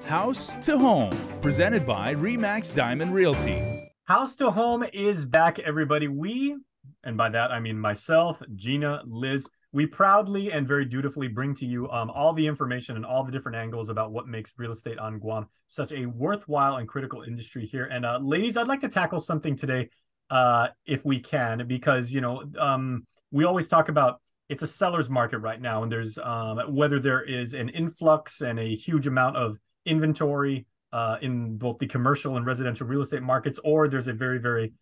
House to Home, presented by Remax Diamond Realty. House to Home is back, everybody. And by that I mean myself, Gina, Liz, we proudly and very dutifully bring to you all the information and all the different angles about what makes real estate on Guam such a worthwhile and critical industry here. And ladies, I'd like to tackle something today, if we can, because we always talk about it's a seller's market right now, and there's whether there is an influx and a huge amount of inventory in both the commercial and residential real estate markets, or there's a very, very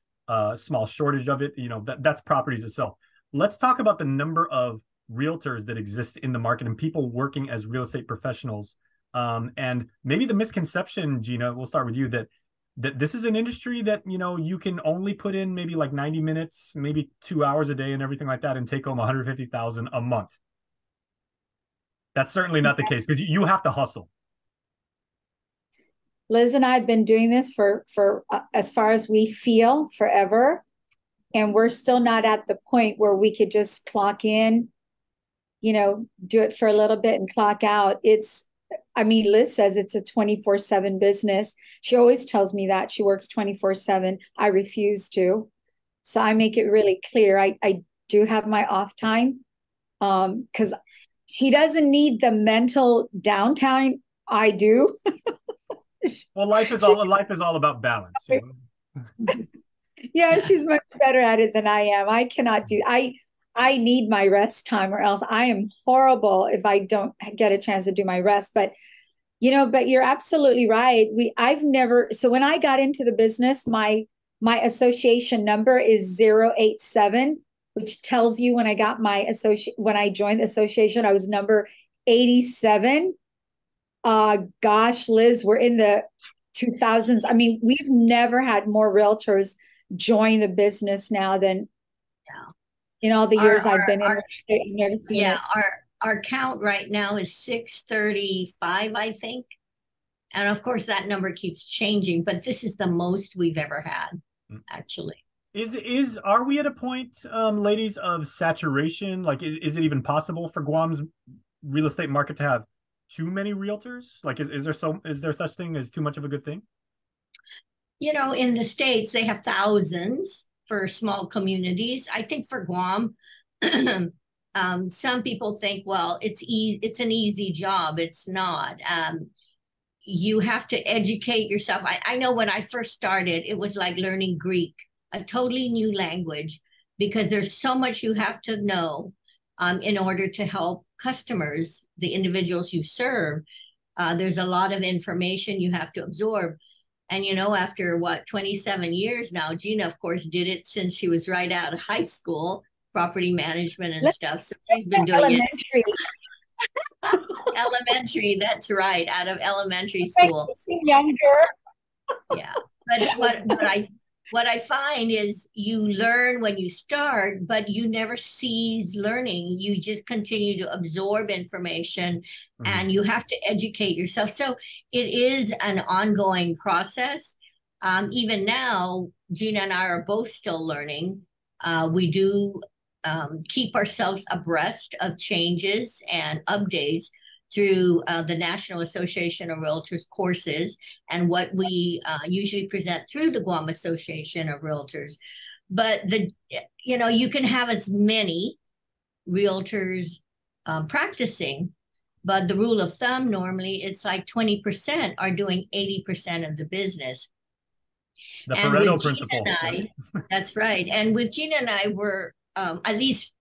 small shortage of it. That's properties itself. Let's talk about the number of realtors that exist in the market and people working as real estate professionals. And maybe the misconception, Gina, we'll start with you, that this is an industry that, you can only put in maybe like 90 minutes, maybe 2 hours a day and everything like that and take home $150,000 a month. That's certainly not the case, because you have to hustle. Liz and I have been doing this for as far as we feel, forever. And we're still not at the point where we could just clock in, do it for a little bit and clock out. Liz says it's a 24/7 business. She always tells me that she works 24/7. I refuse to. So I make it really clear. I do have my off time, because she doesn't need the mental downtime. I do. Well, life is all about balance. Yeah, she's much better at it than I am. I cannot do. I need my rest time, or else I am horrible if I don't get a chance to do my rest. But you're absolutely right. So when I got into the business, my association number is 087, which tells you when I got when I joined the association, I was number 87. Gosh, Liz, we're in the 2000s. We've never had more realtors join the business now than in all the years I've been in. Our count right now is 635, I think. And of course that number keeps changing, but this is the most we've ever had, actually. Are we at a point, ladies, of saturation? Like, is it even possible for Guam's real estate market to have too many realtors? Like, is there such thing as too much of a good thing? In the States, they have thousands for small communities. I think for Guam, some people think, well, it's an easy job. It's not. You have to educate yourself. I know when I first started, it was like learning Greek, a totally new language, because there's so much you have to know in order to help customers, the individuals you serve. There's a lot of information you have to absorb. And, after 27 years now, Gina, of course, did it since she was right out of high school, property management and stuff. So she's been doing it. Elementary, that's right, out of elementary school. Younger. Yeah. But what I find is you learn when you start, but you never cease learning. You just continue to absorb information, and you have to educate yourself. So it is an ongoing process. Even now, Gina and I are both still learning. We do keep ourselves abreast of changes and updates through the National Association of Realtors courses and what we usually present through the Guam Association of Realtors. But you can have as many realtors practicing, but the rule of thumb normally it's like 20% are doing 80% of the business. The Pareto principle. That's right. And with Gina and I, we're at least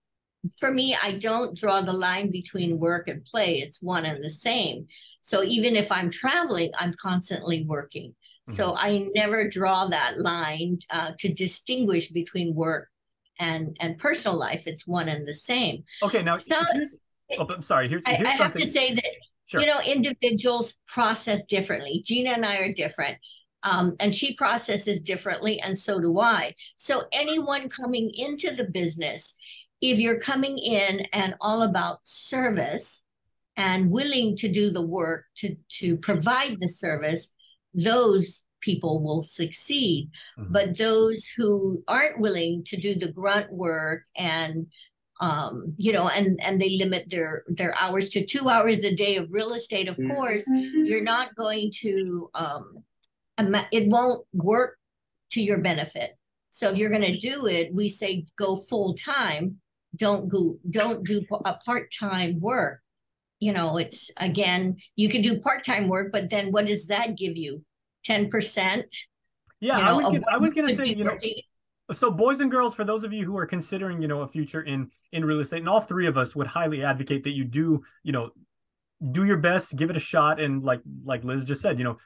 for me, I don't draw the line between work and play. It's one and the same. So even if I'm traveling, I'm constantly working. So I never draw that line to distinguish between work and personal life. It's one and the same. Okay, now I'm sorry. Here's I have to say that, sure, individuals process differently. Gina and I are different. And she processes differently, and so do I. So anyone coming into the business, if you're coming in and all about service and willing to do the work to provide the service, those people will succeed. But those who aren't willing to do the grunt work and you know, and they limit their hours to 2 hours a day of real estate. Of course, you're not going to it won't work to your benefit. So if you're going to do it, we say go full time. Don't do a part-time work. You know, it's, again, you can do part-time work, but then what does that give you? 10%? Yeah, you know, I was gonna say, you know, working. so boys and girls, for those of you who are considering, you know, a future in real estate, and all three of us would highly advocate that you do, you know, do your best, give it a shot, and like Liz just said, you know,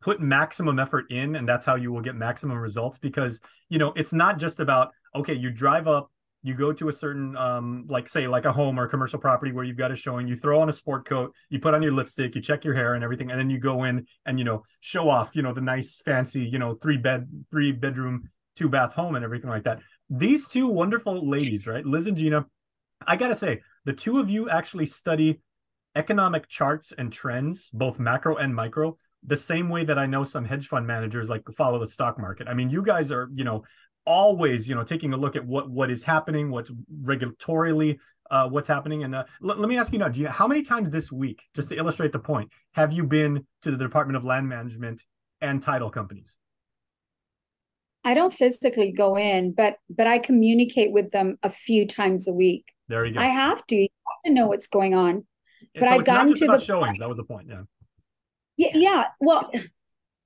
put maximum effort in, and that's how you will get maximum results. Because, you know, it's not just about, okay, you drive up, you go to a certain like, say, like a home or a commercial property where you've got a showing, you throw on a sport coat, you put on your lipstick, you check your hair and everything, and then you go in and, you know, show off, you know, the nice fancy, you know, three bedroom 2-bath home and everything like that. These two wonderful ladies, right, Liz and Gina, I gotta say, the two of you actually study economic charts and trends, both macro and micro, the same way that I know some hedge fund managers like follow the stock market. I mean, you guys are, you know, always, you know, taking a look at what is happening, what's regulatorily, what's happening. And let me ask you now, Gina, how many times this week, just to illustrate the point, have you been to the Department of Land Management and title companies? I don't physically go in, but I communicate with them a few times a week. There you go. I have to. You have to know what's going on. But so I've it's not gotten just to about the showings. That was the point. Yeah. Yeah. Well,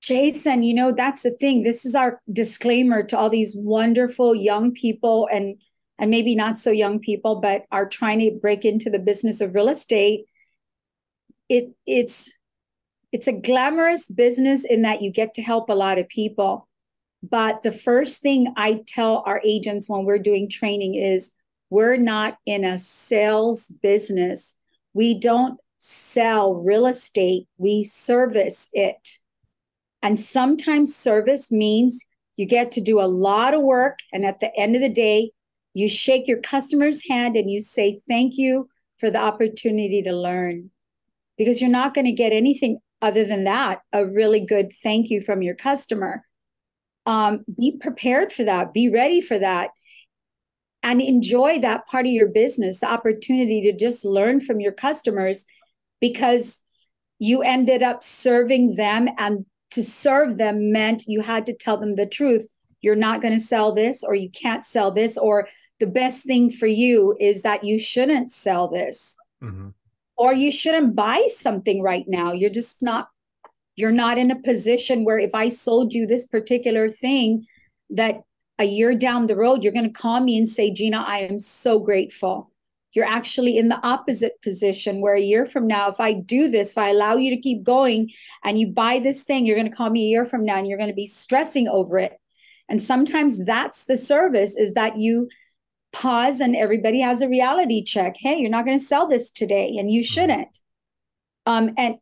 Jason, you know, that's the thing. This is our disclaimer to all these wonderful young people and maybe not so young people, but are trying to break into the business of real estate. It's a glamorous business in that you get to help a lot of people. But the first thing I tell our agents when we're doing training is we're not in a sales business. We don't sell real estate, we service it. And sometimes service means you get to do a lot of work. And at the end of the day, you shake your customer's hand and you say, thank you for the opportunity to learn. Because you're not going to get anything other than that, a really good thank you from your customer. Be prepared for that. Be ready for that. And enjoy that part of your business, the opportunity to just learn from your customers, because you ended up serving them, and to serve them meant you had to tell them the truth. You're not going to sell this, or you can't sell this, or the best thing for you is that you shouldn't sell this, or you shouldn't buy something right now. You're not in a position where if I sold you this particular thing, that a year down the road, you're going to call me and say, Gina, I am so grateful. You're actually in the opposite position where a year from now, if I do this, if I allow you to keep going and you buy this thing, you're going to call me a year from now and you're going to be stressing over it. And sometimes that's the service, is that you pause and everybody has a reality check. Hey, you're not going to sell this today and you shouldn't. And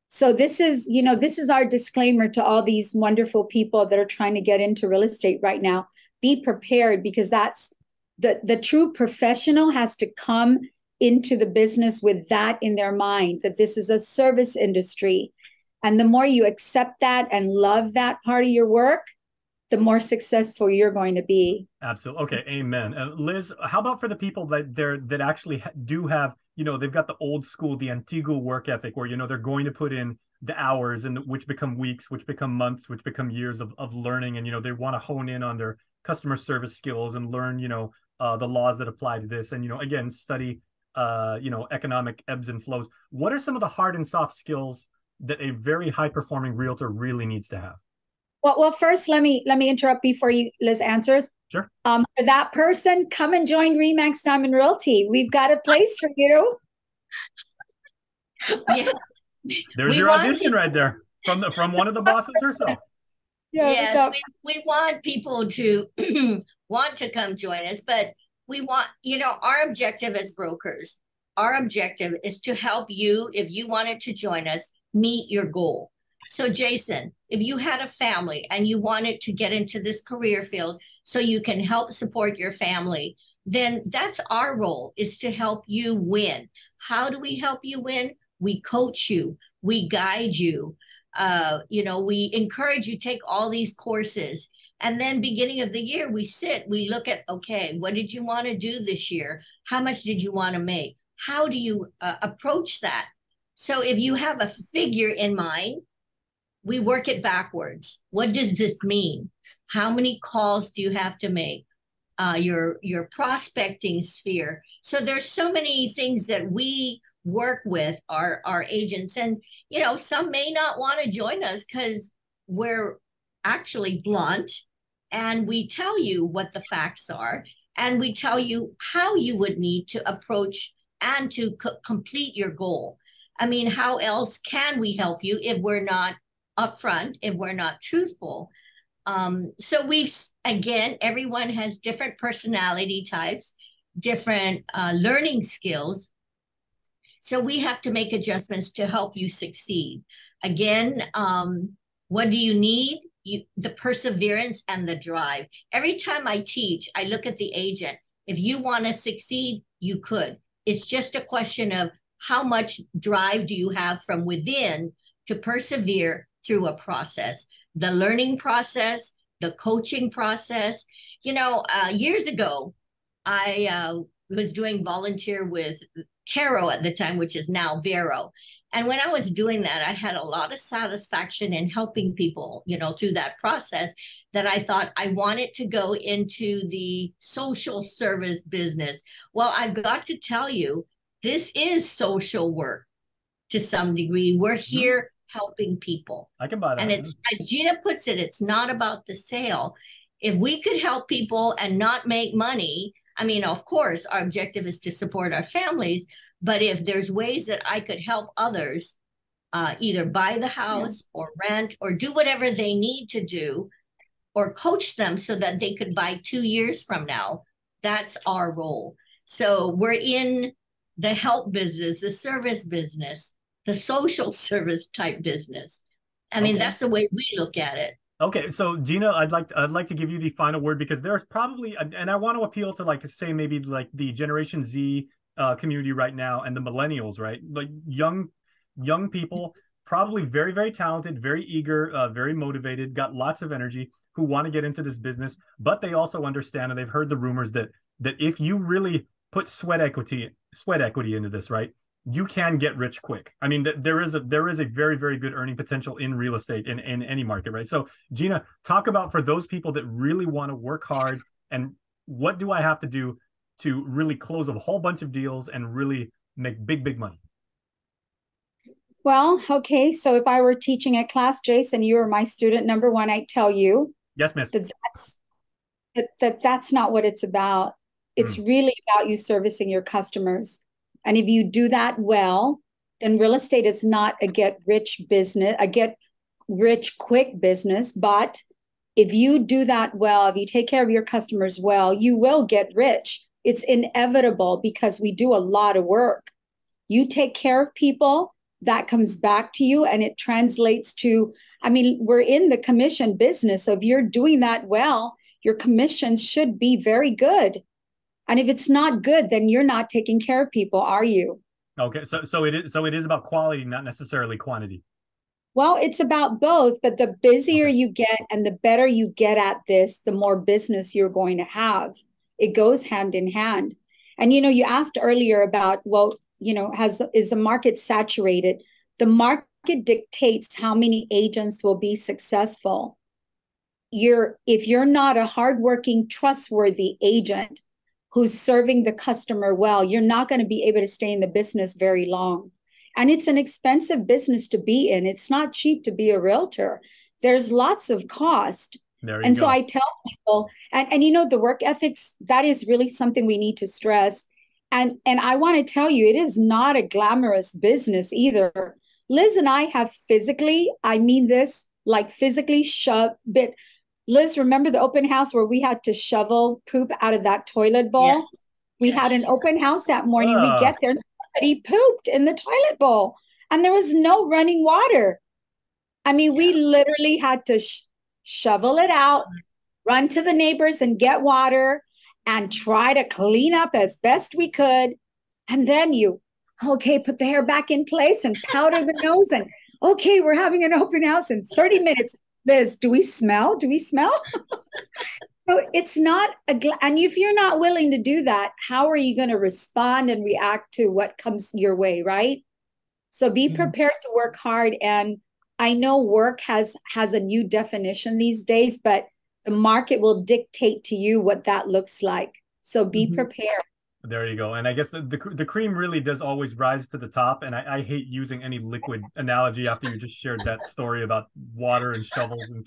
so this is our disclaimer to all these wonderful people that are trying to get into real estate right now. Be prepared, because that's the true professional has to come into the business with that in their mind, that this is a service industry. And the more you accept that and love that part of your work, the more successful you're going to be. Absolutely. Okay. Amen. Liz, how about for the people that actually do have, you know, they've got the old school, the antiguo work ethic, where, you know, they're going to put in the hours, and which become weeks, which become months, which become years of learning. And, you know, they want to hone in on their customer service skills and learn, you know, the laws that apply to this. And, you know, again, study, you know, economic ebbs and flows. What are some of the hard and soft skills that a very high performing realtor really needs to have? Well, first, let me interrupt before Liz answers. Sure. For that person, come and join Remax Diamond Realty. We've got a place for you. Yeah. There's your audition right there from one of the bosses herself. Yes, we want people to want to come join us, but we want, you know, our objective as brokers, our objective is to help you, if you wanted to join us, meet your goal. So Jason, if you had a family and you wanted to get into this career field so you can help support your family, then that's our role, is to help you win. How do we help you win? We coach you, we guide you. You know, we encourage you to take all these courses. And then beginning of the year, we look at, okay, what did you want to do this year? How much did you want to make? How do you approach that? So if you have a figure in mind, we work it backwards. What does this mean? How many calls do you have to make? Your prospecting sphere. So there's so many things that we work with our agents, and some may not want to join us because we're actually blunt, and we tell you what the facts are, and we tell you how you would need to approach and to complete your goal. I mean, how else can we help you if we're not upfront, if we're not truthful? So again, everyone has different personality types, different learning skills. So we have to make adjustments to help you succeed. Again, what do you need? The perseverance and the drive. Every time I teach, I look at the agent. If you want to succeed, you could. It's just a question of how much drive do you have from within to persevere through a process. The learning process, the coaching process. Years ago, I was doing volunteer with Caro at the time, which is now Vero. And when I was doing that, I had a lot of satisfaction in helping people, through that process, that I thought I wanted to go into the social service business. Well, I've got to tell you, this is social work to some degree. We're here helping people. I can buy that. And it's, as Gina puts it, it's not about the sale. If we could help people and not make money, I mean, of course, our objective is to support our families. But if there's ways that I could help others either buy the house or rent or do whatever they need to do, or coach them so that they could buy 2 years from now, that's our role. So we're in the help business, the service business, the social service type business. I mean, that's the way we look at it. Okay, so Gina, I'd like to give you the final word, because there's probably, and I want to appeal to say maybe like the Generation Z community right now and the millennials, right? Like young people, probably very, very talented, very eager, very motivated, got lots of energy, who want to get into this business, but they also understand, and they've heard the rumors that if you really put sweat equity into this, right, you can get rich quick. I mean, there is a very, very good earning potential in real estate in any market, right? So Gina, talk about, for those people that really want to work hard, and what do I have to do to really close a whole bunch of deals and really make big, big money? Well, okay. So if I were teaching a class, Jason, you were my student number one, I'd tell you. Yes, miss. That's not what it's about. It's really about you servicing your customers. And if you do that well, then real estate is not a get rich quick business. But if you do that well, if you take care of your customers well, you will get rich. It's inevitable, because we do a lot of work. You take care of people, that comes back to you, and it translates to, I mean, we're in the commission business. So if you're doing that well, your commissions should be very good. And if it's not good, then you're not taking care of people, are you? Okay, so it is about quality, not necessarily quantity. Well, it's about both, but the busier you get and the better you get at this, the more business you're going to have. It goes hand in hand. And you asked earlier about, is the market saturated? The market dictates how many agents will be successful. If you're not a hardworking, trustworthy agent who's serving the customer well, you're not going to be able to stay in the business very long. And it's an expensive business to be in. It's not cheap to be a realtor. There's lots of cost. So I tell people, and the work ethics, that is really something we need to stress. And I want to tell you, it is not a glamorous business either. Liz and I have physically, I mean this, like physically Liz, remember the open house where we had to shovel poop out of that toilet bowl? Yeah. We had an open house that morning. We get there, somebody pooped in the toilet bowl, and there was no running water. I mean, we literally had to shovel it out, run to the neighbors and get water, and try to clean up as best we could. And then put the hair back in place and powder the nose. And okay, we're having an open house in 30 minutes. Liz, do we smell? Do we smell? So it's not and if you're not willing to do that, how are you going to respond and react to what comes your way, right? So be prepared to work hard. And I know work has a new definition these days, but the market will dictate to you what that looks like. So be prepared. There you go. And I guess the cream really does always rise to the top. And I hate using any liquid analogy after you just shared that story about water and shovels. And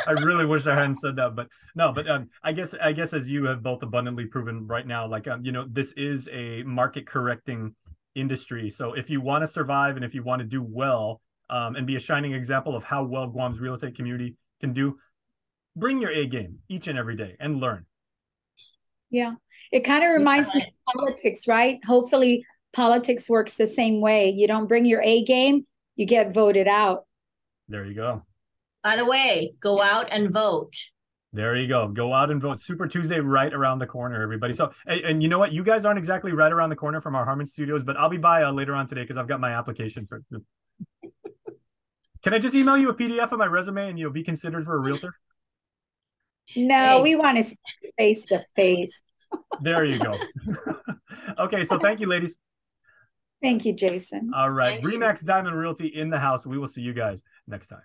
I really wish I hadn't said that, but no, but I guess as you have both abundantly proven right now, like, this is a market correcting industry. So if you want to survive and if you want to do well, and be a shining example of how well Guam's real estate community can do, bring your A game each and every day and learn. Yeah. It kind of reminds me of politics, right? Hopefully politics works the same way. You don't bring your A game, you get voted out. There you go. By the way, go out and vote. There you go. Go out and vote. Super Tuesday right around the corner, everybody. So, and you know what? You guys aren't exactly right around the corner from our Harmon studios, but I'll be by later on today because I've got my application for. Can I just email you a PDF of my resume and you'll be considered for a realtor? No, we want to see face to face. There you go. Okay, so thank you, ladies. Thank you, Jason. All right. Remax Diamond Realty in the house. We will see you guys next time.